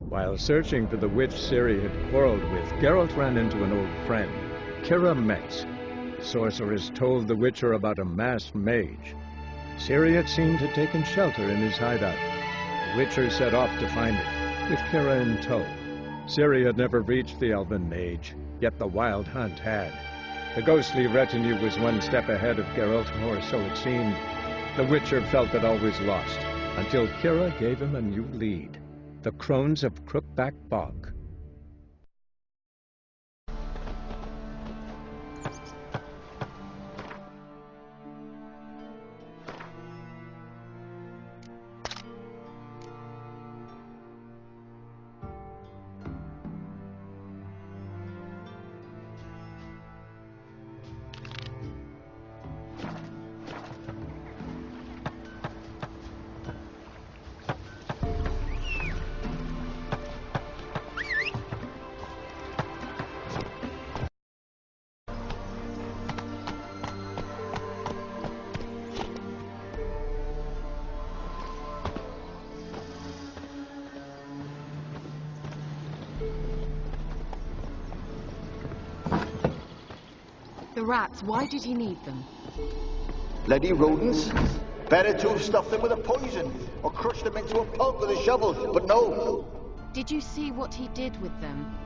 While searching for the witch Ciri had quarreled with, Geralt ran into an old friend, KEIRA METZ. The sorceress told the Witcher about a masked mage. Ciri, it seemed, had taken shelter in his hideout. The Witcher set off to find her, with KEIRA in tow. Ciri had never reached the elven mage, yet the wild hunt had. The ghostly retinue was one step ahead of Geralt, or so it seemed. The Witcher felt that all was lost, until KEIRA gave him a new lead. The Crones of Crookback Bog. The rats, why did he need them? Bloody rodents. Better to have stuffed them with a poison, or crushed them into a pulp with a shovel, but no. Did you see what he did with them?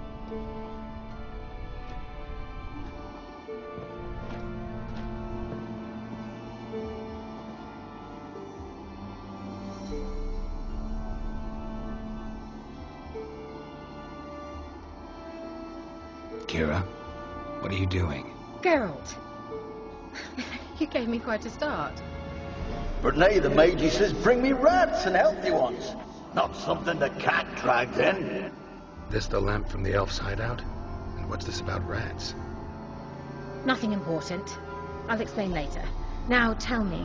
KEIRA, what are you doing? Geralt! You gave me quite a start. But nay, the mage, he says, bring me rats and healthy ones. Not something the cat dragged in. This the lamp from the elf's hideout? And what's this about rats? Nothing important. I'll explain later. Now tell me,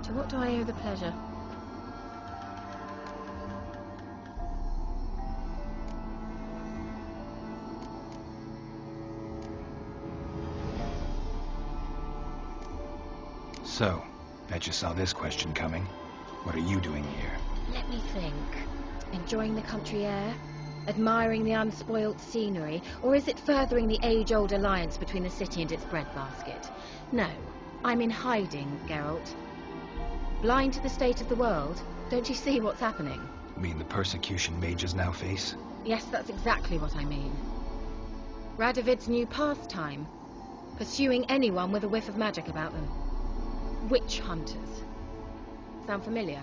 to what do I owe the pleasure? So, bet you saw this question coming. What are you doing here? Let me think. Enjoying the country air? Admiring the unspoilt scenery? Or is it furthering the age-old alliance between the city and its breadbasket? No, I'm in hiding, Geralt. Blind to the state of the world? Don't you see what's happening? You mean the persecution mages now face? Yes, that's exactly what I mean. Radovid's new pastime. Pursuing anyone with a whiff of magic about them. Witch hunters. Sound familiar?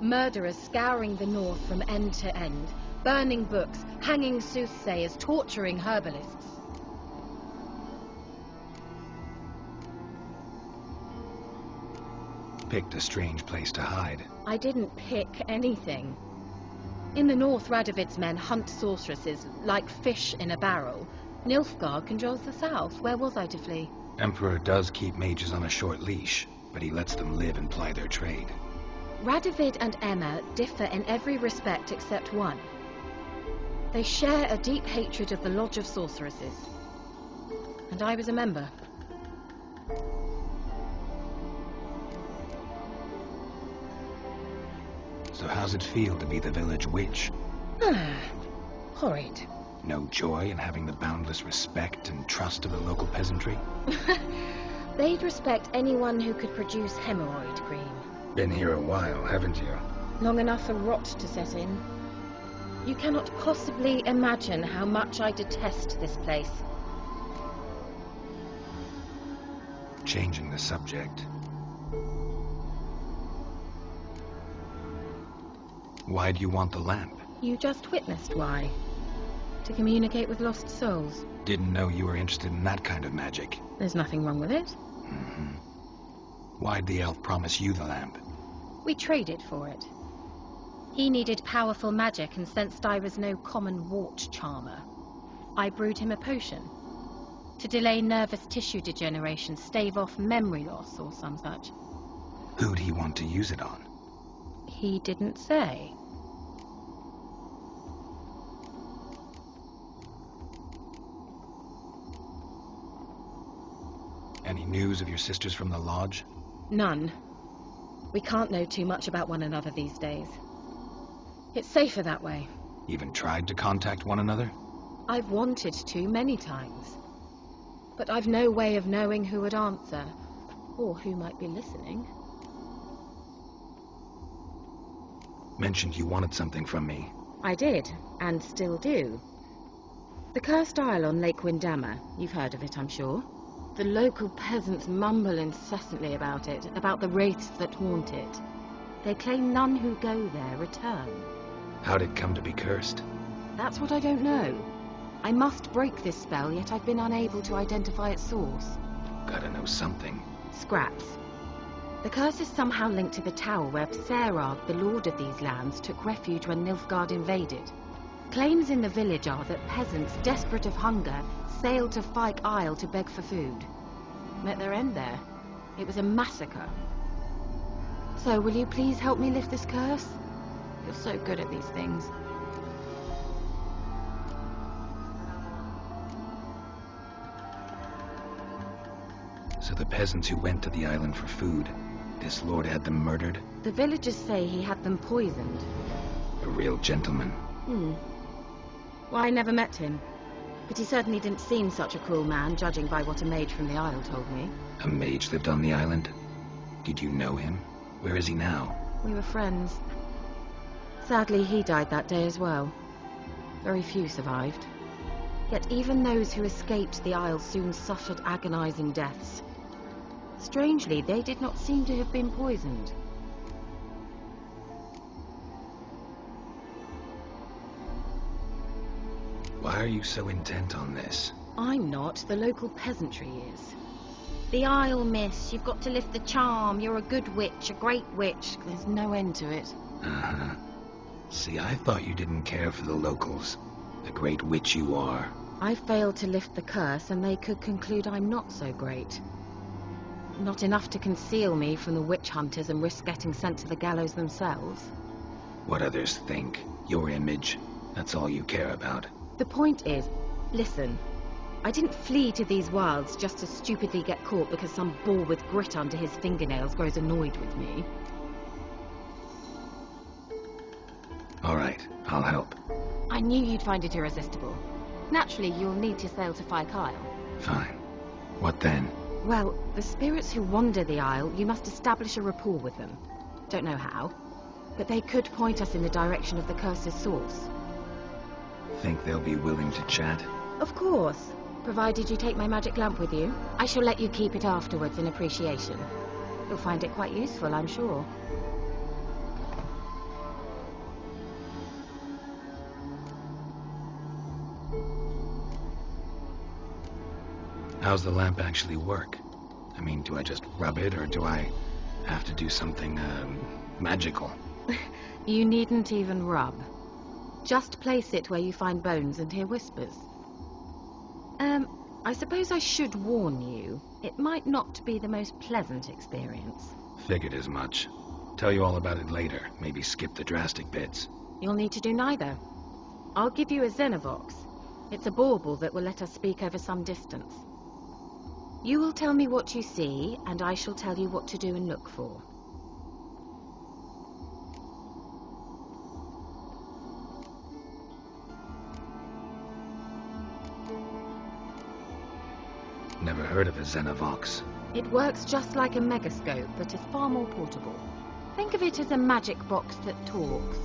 Murderers scouring the north from end to end, burning books, hanging soothsayers, torturing herbalists. Picked a strange place to hide. I didn't pick anything. In the north, Radovid's men hunt sorceresses like fish in a barrel. Nilfgaard controls the south. Where was I to flee? Emperor does keep mages on a short leash, but he lets them live and ply their trade. Radovid and Emma differ in every respect except one. They share a deep hatred of the Lodge of Sorceresses. And I was a member. So how's it feel to be the village witch? Horrid. No joy in having the boundless respect and trust of the local peasantry? They'd respect anyone who could produce hemorrhoid cream. Been here a while, haven't you? Long enough for rot to set in. You cannot possibly imagine how much I detest this place. Changing the subject. Why do you want the lamp? You just witnessed why. To communicate with lost souls. Didn't know you were interested in that kind of magic. There's nothing wrong with it. Mm-hmm. Why'd the elf promise you the lamp? We traded for it. He needed powerful magic and sensed I was no common wart charmer. I brewed him a potion. To delay nervous tissue degeneration, stave off memory loss or some such. Who'd he want to use it on? He didn't say. Any news of your sisters from the lodge? None. We can't know too much about one another these days. It's safer that way. Even tried to contact one another? I've wanted to many times. But I've no way of knowing who would answer, or who might be listening. Mentioned you wanted something from me. I did, and still do. The cursed isle on Lake Windammer, you've heard of it, I'm sure. The local peasants mumble incessantly about it, about the wraiths that haunt it. They claim none who go there return. How'd it come to be cursed? That's what I don't know. I must break this spell, yet I've been unable to identify its source. Gotta know something. Scraps. The curse is somehow linked to the tower where Pserag, the lord of these lands, took refuge when Nilfgaard invaded. Claims in the village are that peasants, desperate of hunger, sailed to Fyke Isle to beg for food. Met their end there. It was a massacre. So, will you please help me lift this curse? You're so good at these things. So the peasants who went to the island for food, this lord had them murdered? The villagers say he had them poisoned. A real gentleman. Well, I never met him. But he certainly didn't seem such a cruel man, judging by what a mage from the Isle told me. A mage lived on the island? Did you know him? Where is he now? We were friends. Sadly, he died that day as well. Very few survived. Yet even those who escaped the Isle soon suffered agonizing deaths. Strangely, they did not seem to have been poisoned. Why are you so intent on this? I'm not. The local peasantry is. The Isle, miss. You've got to lift the charm. You're a good witch, a great witch. There's no end to it. Uh-huh. See, I thought you didn't care for the locals. The great witch you are. I failed to lift the curse, and they could conclude I'm not so great. Not enough to conceal me from the witch hunters and risk getting sent to the gallows themselves. What others think. Your image. That's all you care about. The point is, listen, I didn't flee to these wilds just to stupidly get caught because some boar with grit under his fingernails grows annoyed with me. All right, I'll help. I knew you'd find it irresistible. Naturally, you'll need to sail to Fyke Isle. Fine. What then? Well, the spirits who wander the Isle, you must establish a rapport with them. Don't know how, but they could point us in the direction of the curse's source. Think they'll be willing to chat? Of course, provided you take my magic lamp with you. I shall let you keep it afterwards in appreciation. You'll find it quite useful, I'm sure. How's the lamp actually work? I mean, do I just rub it, or do I have to do something, magical? You needn't even rub. Just place it where you find bones and hear whispers. I suppose I should warn you. It might not be the most pleasant experience. Figured as much. Tell you all about it later. Maybe skip the drastic bits. You'll need to do neither. I'll give you a Xenovox. It's a bauble that will let us speak over some distance. You will tell me what you see, and I shall tell you what to do and look for. Never heard of a Xenovox. It works just like a megascope, but is far more portable. Think of it as a magic box that talks.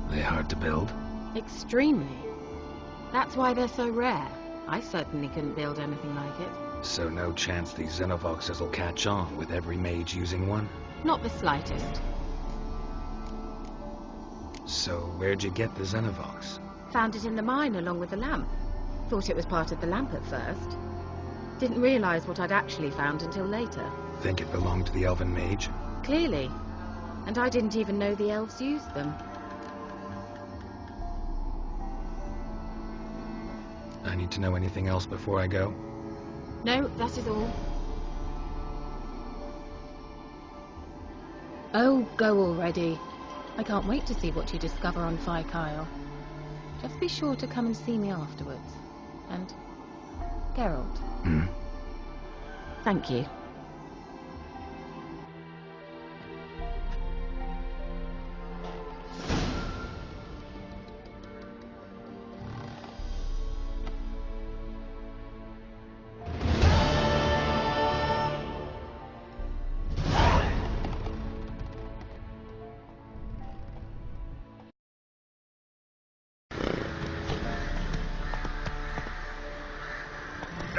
They hard to build? Extremely. That's why they're so rare. I certainly couldn't build anything like it. So no chance these Xenovoxes will catch on with every mage using one? Not the slightest. So where'd you get the Xenovox? Found it in the mine along with the lamp. Thought it was part of the lamp at first. Didn't realize what I'd actually found until later. Think it belonged to the elven mage? Clearly. And I didn't even know the elves used them. I need to know anything else before I go? No, that is all. Oh, go already. I can't wait to see what you discover on Fyke Isle. Just be sure to come and see me afterwards. And Geralt. Thank you.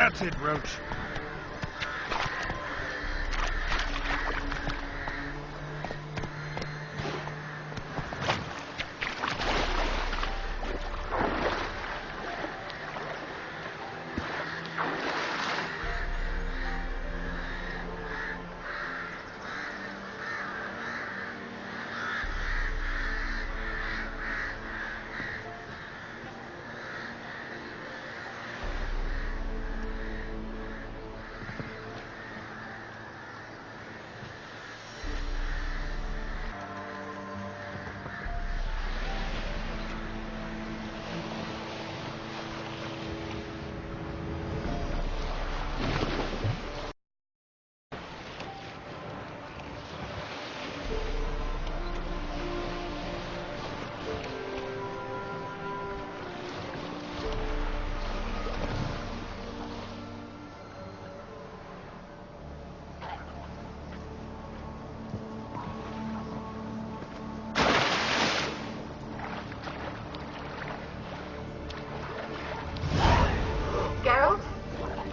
That's it, Roach.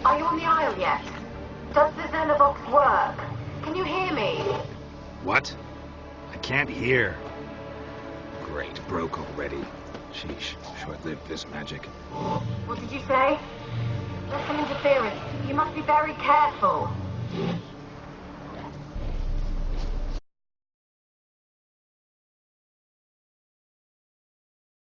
Are you on the aisle yet? Does the Xenobox work? Can you hear me? What? I can't hear. Great, broke already. Sheesh, short-lived this magic. What did you say? There's some interference. You must be very careful.